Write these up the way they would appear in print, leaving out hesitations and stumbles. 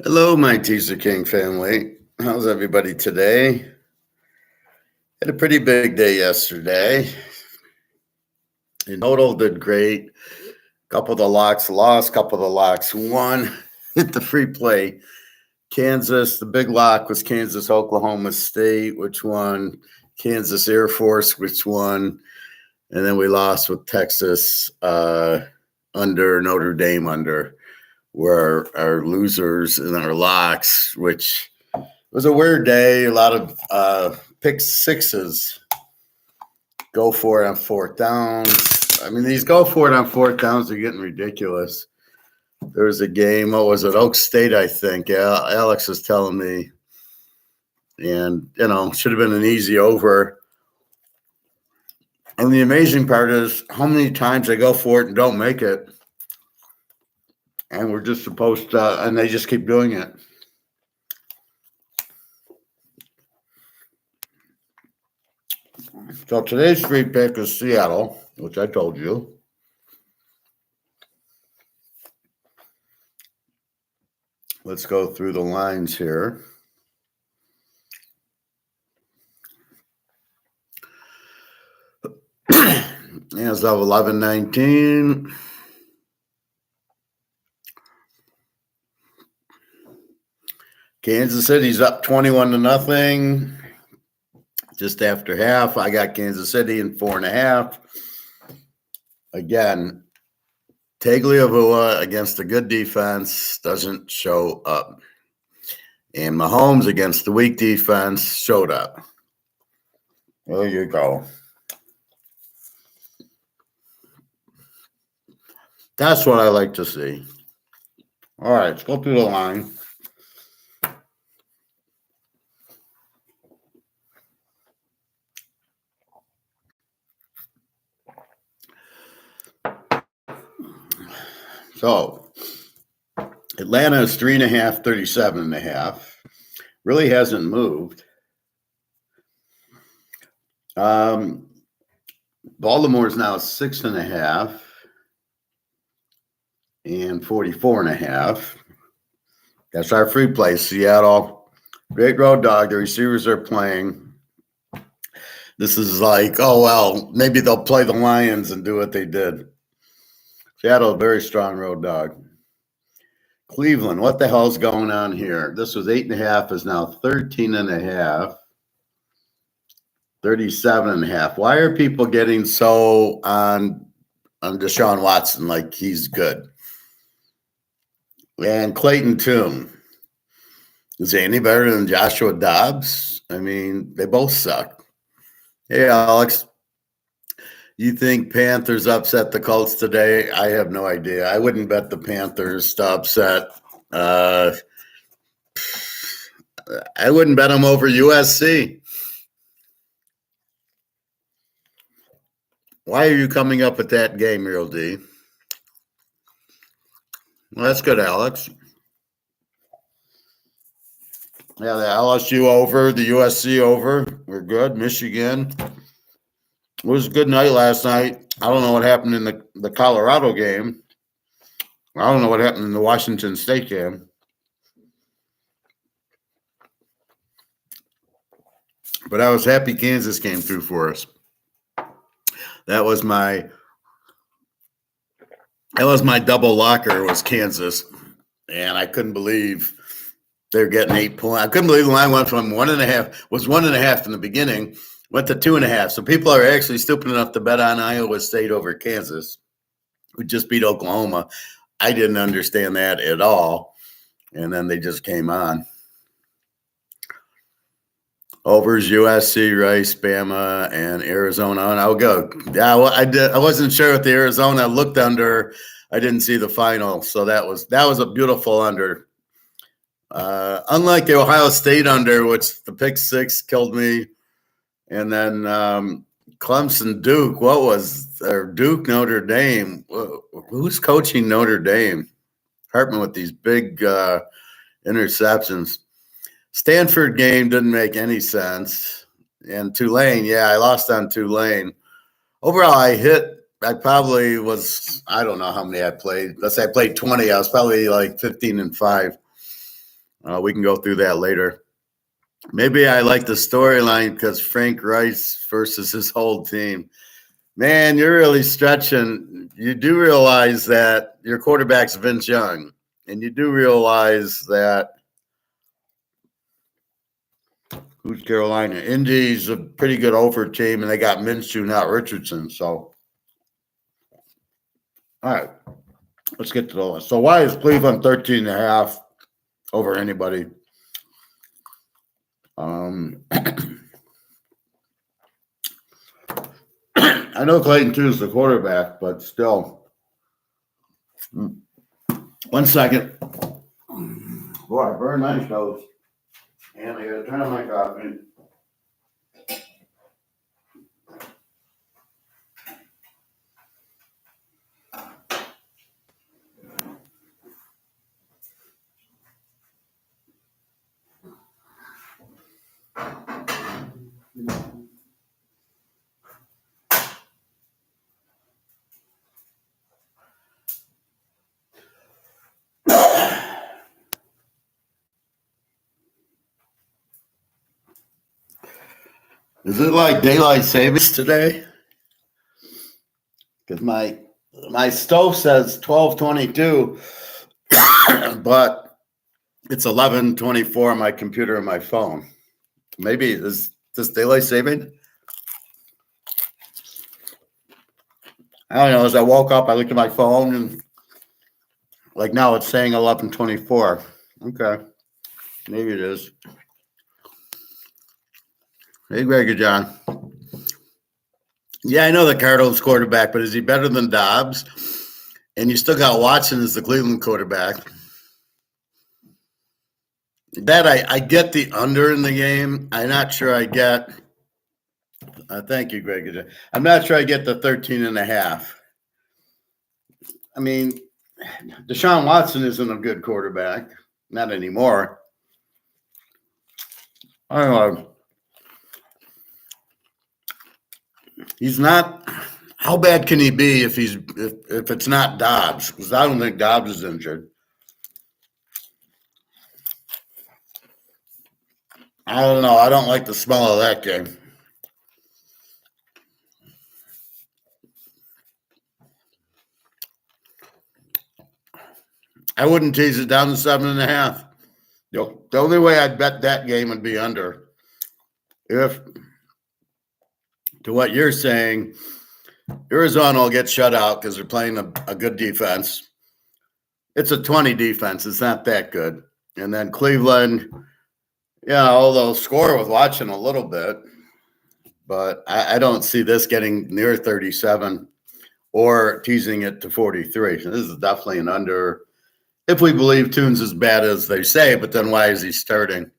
Hello, my Teaserking family. How's everybody today? Had a pretty big day yesterday. In total, did great. Couple of the locks lost, couple of the locks won. Hit the free play. Kansas, the big lock was Kansas, Oklahoma State, which won. Kansas Air Force, which won. And then we lost with Texas under, Notre Dame under. Were our losers and our locks, which was a weird day. A lot of pick sixes. Go for it on fourth downs. I mean, these go for it on fourth downs are getting ridiculous. There was a game, what was it, Oak State, I think. Alex was telling me. And, should have been an easy over. And the amazing part is how many times they go for it and don't make it. And we're just supposed to, and they just keep doing it. So today's free pick is Seattle, which I told you. Let's go through the lines here. As of 11-19. Kansas City's up 21-0. Just after half, I got Kansas City in 4.5. Again, Tagliavua against a good defense doesn't show up. And Mahomes against the weak defense showed up. There you go. That's what I like to see. All right, let's go through the line. So, Atlanta is 3.5, 37.5. Really hasn't moved. Baltimore is now 6.5 and 44.5. That's our free play. Seattle, great road dog. The receivers are playing. This is like, oh, well, maybe they'll play the Lions and do what they did. Seattle, very strong road dog. Cleveland, what the hell's going on here? This was 8.5, is now 13.5, 37.5. Why are people getting so on Deshaun Watson like he's good? And Clayton Tune. Is he any better than Joshua Dobbs? I mean, they both suck. Hey, Alex. You think Panthers upset the Colts today? I have no idea. I wouldn't bet the Panthers to upset. I wouldn't bet them over USC. Why are you coming up with that game, Real D? Well, that's good, Alex. Yeah, the LSU over, the USC over. We're good. Michigan. It was a good night last night. I don't know what happened in the Colorado game. I don't know what happened in the Washington State game. But I was happy Kansas came through for us. That was my double locker was Kansas. And I couldn't believe they're getting 8 points. I couldn't believe the line went from 1.5 in the beginning, went to 2.5. So people are actually stupid enough to bet on Iowa State over Kansas, who just beat Oklahoma. I didn't understand that at all. And then they just came on. Overs USC, Rice, Bama, and Arizona. And I'll go. Yeah, well, I wasn't sure what the Arizona looked under. I didn't see the final, so that was a beautiful under. Unlike the Ohio State under, which the pick six killed me, and then Clemson Duke. What was there? Duke Notre Dame. Who's coaching Notre Dame? Hartman with these big interceptions. Stanford game didn't make any sense. And Tulane, I lost on Tulane. Overall, I probably was, I don't know how many I played. Let's say I played 20. I was probably like 15-5. We can go through that later. Maybe I like the storyline because Frank Rice versus his whole team. Man, you're really stretching. You do realize that your quarterback's Vince Young, and you do realize that who's Carolina? Indy's a pretty good over team, and they got Minshew, not Richardson. So, all right, let's get to the list. So, why is Cleveland 13.5 over anybody? I know Clayton too is the quarterback, but still. 1 second. Boy, very nice nose. And I gotta turn on my coffee. Is it like daylight savings today? Because my stove says 12:22, but it's 11:24 on my computer and my phone. Maybe is this daylight saving? I don't know. As I woke up, I looked at my phone and like now it's saying 11:24. Okay, maybe it is. Hey, Greg and John. Yeah, I know the Cardinals quarterback, but is he better than Dobbs? And you still got Watson as the Cleveland quarterback. That I get the under in the game. I'm not sure I get. Thank you, Greg. I'm not sure I get the 13.5. I mean, Deshaun Watson isn't a good quarterback. Not anymore. I don't know. He's not. How bad can he be if it's not Dobbs? Because I don't think Dobbs is injured. I don't know. I don't like the smell of that game. I wouldn't tease it down to 7.5. The only way I'd bet that game would be under. If, to what you're saying, Arizona will get shut out because they're playing a good defense. It's a 20 defense. It's not that good. And then Cleveland, they'll score with watching a little bit. But I don't see this getting near 37 or teasing it to 43. So this is definitely an under. If we believe Tune's as bad as they say, but then why is he starting?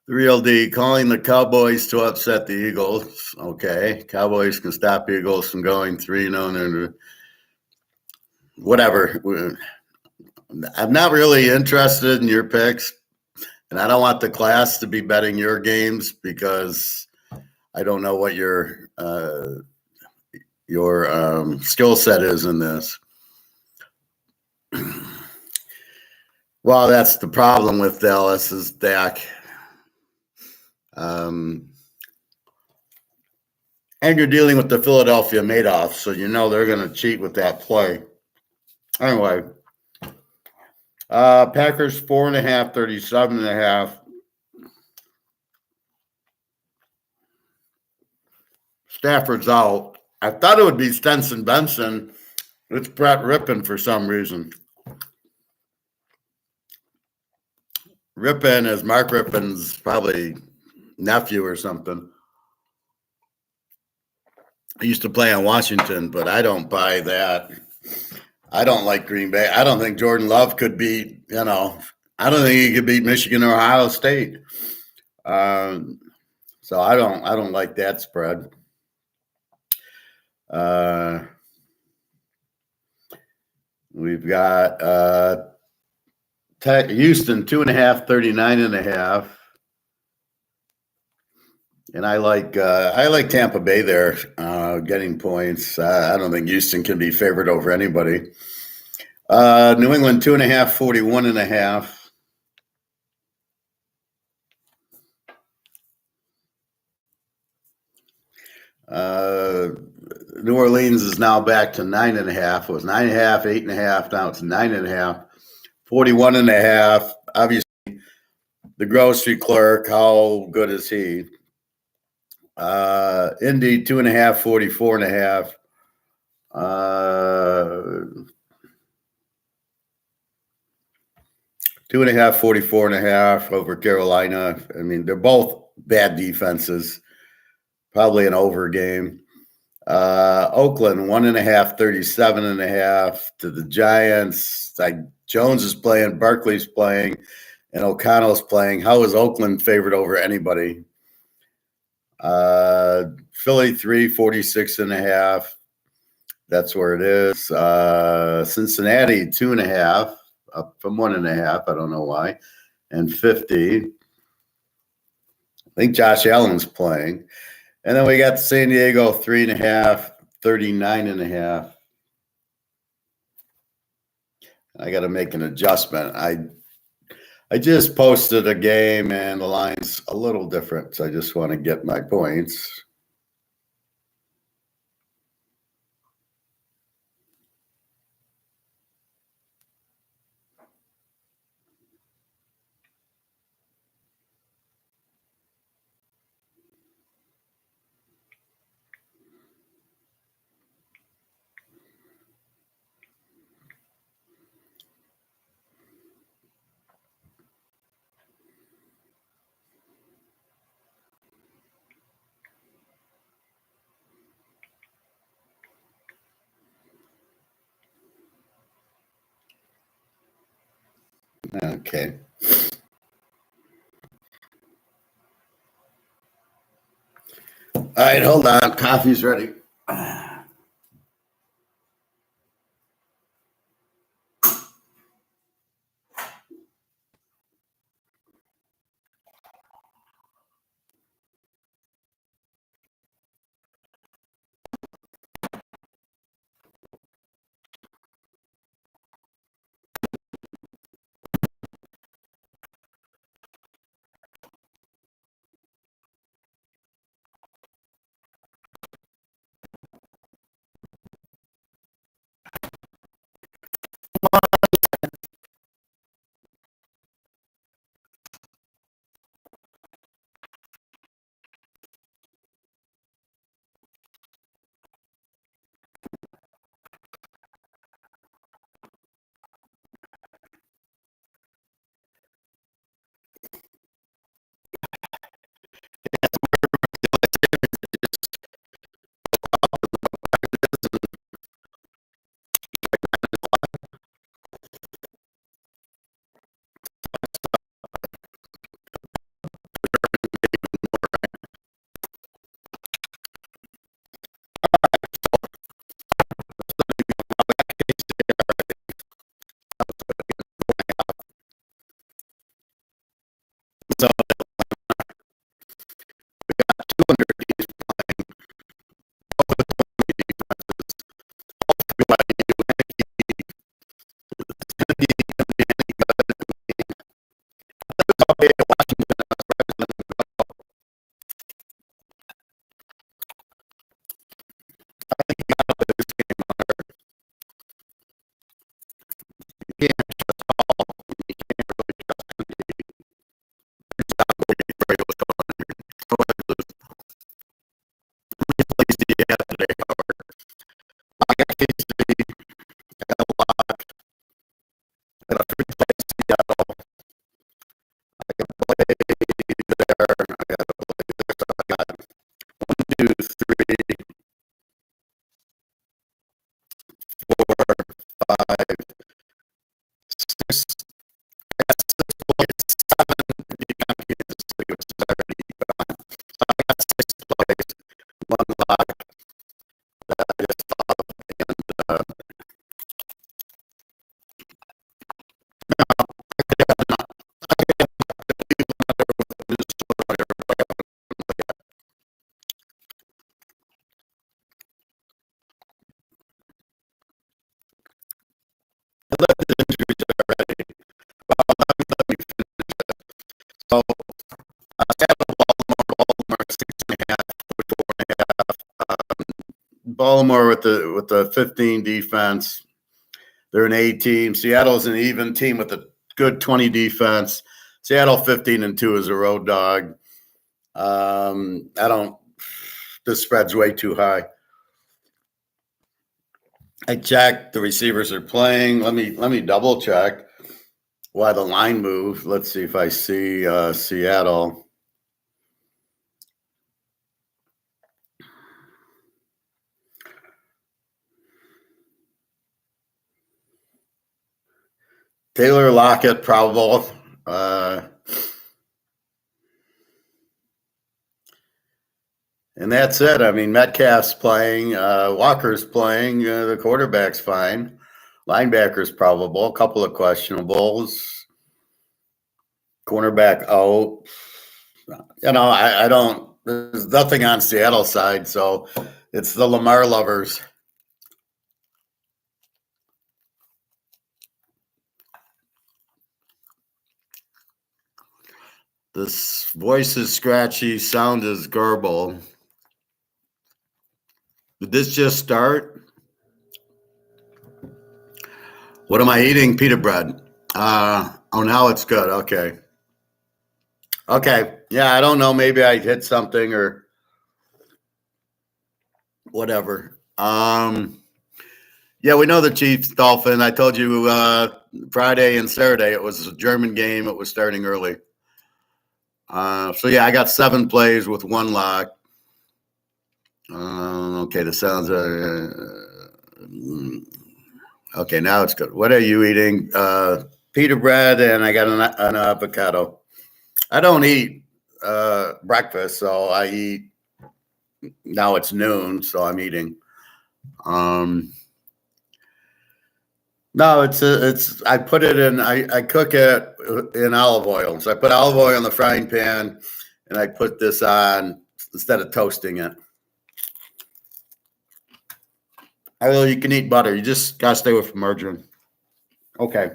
The Real D calling the Cowboys to upset the Eagles. Okay, Cowboys can stop Eagles from going 3-0. Whatever. I'm not really interested in your picks, and I don't want the class to be betting your games because I don't know what your skill set is in this. Well, that's the problem with Dallas is Dak. And you're dealing with the Philadelphia Madoff, so you know they're going to cheat with that play. Anyway, Packers 4.5, 37.5. Stafford's out. I thought it would be Stenson Benson. It's Brett Rippon for some reason. Rippon is Mark Rippon's probably nephew or something. He used to play in Washington, but I don't buy that. I don't like Green Bay. I don't think Jordan Love could beat, I don't think he could beat Michigan or Ohio State. So I don't like that spread. We've got Houston 2.5, 39.5. And I like Tampa Bay there getting points. I don't think Houston can be favored over anybody. New England 2.5, 41.5. New Orleans is now back to 9.5. It was 9.5, 8.5. Now it's 9.5. 41.5. Obviously, the grocery clerk, how good is he? Indy 2.5, 44.5. 2.5, 44.5 over Carolina. I mean, they're both bad defenses. Probably an over game. Oakland 1.5, 37.5 to the Giants. Jones is playing, Barkley's playing, and O'Connell's playing. How is Oakland favored over anybody? Philly 3, 46.5. That's where it is. Cincinnati 2.5, up from 1.5. I don't know why. And 50. I think Josh Allen's playing. And then we got San Diego 3.5, 39.5. I got to make an adjustment. I just posted a game and the line's a little different, so I just want to get my points. Okay. All right, hold on. Coffee's ready. So we got 200 one lock. Baltimore with the 15 defense. They're an A team. Seattle's an even team with a good 20 defense. Seattle 15-2 is a road dog. This spread's way too high. I checked. The receivers are playing. Let me double check why the line moved. Let's see if I see Seattle. Taylor Lockett, probable. And that's it. I mean, Metcalf's playing. Walker's playing. The quarterback's fine. Linebacker's probable. A couple of questionables. Cornerback out. I don't. There's nothing on Seattle side, so it's the Lamar lovers. This voice is scratchy. Sound is garble. Did this just start? What am I eating? Pita bread. Now it's good. Okay. Yeah, I don't know. Maybe I hit something or whatever. Yeah, we know the Chiefs, Dolphin. I told you Friday and Saturday it was a German game. It was starting early. So yeah, I got 7 plays with 1 lock. Okay, the sounds okay, now it's good. What are you eating? Pita bread, and I got an avocado. I don't eat breakfast, so I eat. Now it's noon, so I'm eating. No, it's. I put it in. I cook it in olive oil. So I put olive oil in the frying pan, and I put this on instead of toasting it. You can eat butter. You just gotta stay away from margarine. Okay,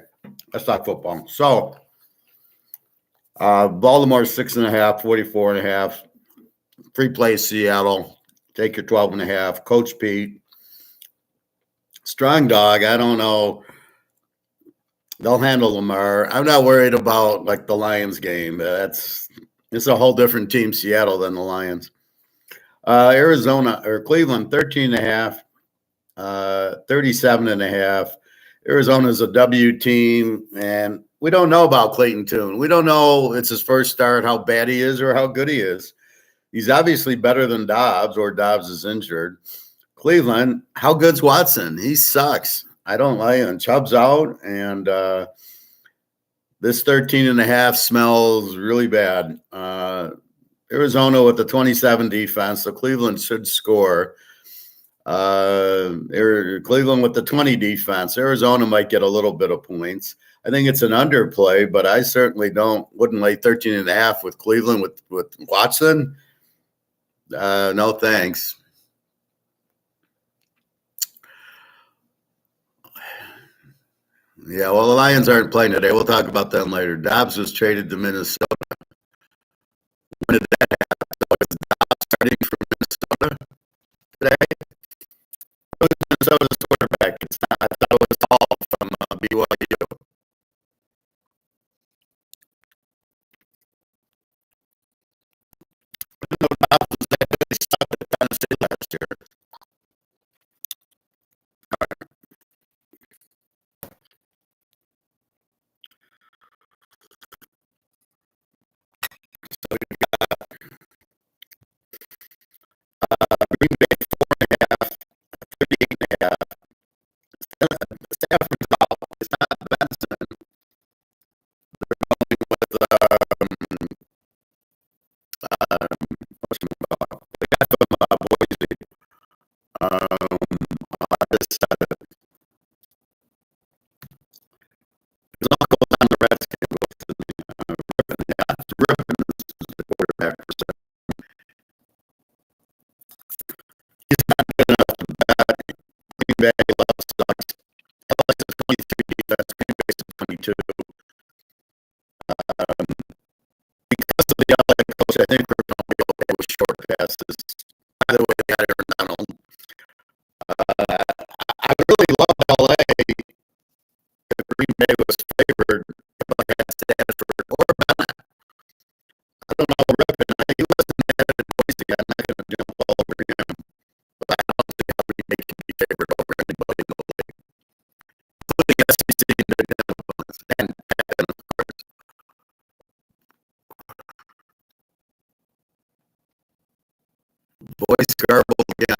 let's talk football. So, Baltimore 6.5, 44.5. Free play Seattle. Take your 12.5. Coach Pete. Strong dog. I don't know. They'll handle Lamar. I'm not worried about like the Lions game. It's a whole different team, Seattle, than the Lions. Arizona or Cleveland 13.5. 37.5. Arizona's a W team, and we don't know about Clayton Tune. We don't know it's his first start, how bad he is or how good he is. He's obviously better than Dobbs, or Dobbs is injured. Cleveland, how good's Watson? He sucks. I don't like him. Chubb's out, and this 13.5 smells really bad. Arizona with the 27 defense, so Cleveland should score. Cleveland with the 20 defense. Arizona might get a little bit of points. I think it's an underplay, but I certainly wouldn't lay 13.5 with Cleveland with Watson. No thanks. Yeah, well, the Lions aren't playing today. We'll talk about them later. Dobbs was traded to Minnesota. When did that happen? So is Dobbs starting for Minnesota today? Minnesota's quarterback. It's not. I thought it was Hall from BYU. No, Dobbs was that good. He sucked at Tennessee last year. So you got Green Bay 4.5, 38.5. Stafford's out. It's not Benson. They're going with what's his name? The guy from Boise. His uncle's on the Redskins. What's his name? Rippon. Yeah, it's Rippon. This is the quarterback. He's not good enough to bet. Green Bay sucks. LS is 23 defense. Green Bay's 22. Because of the LA coach, I think we're going to be okay with short passes. By the way, they got Aaron Donald. Voice garbled again.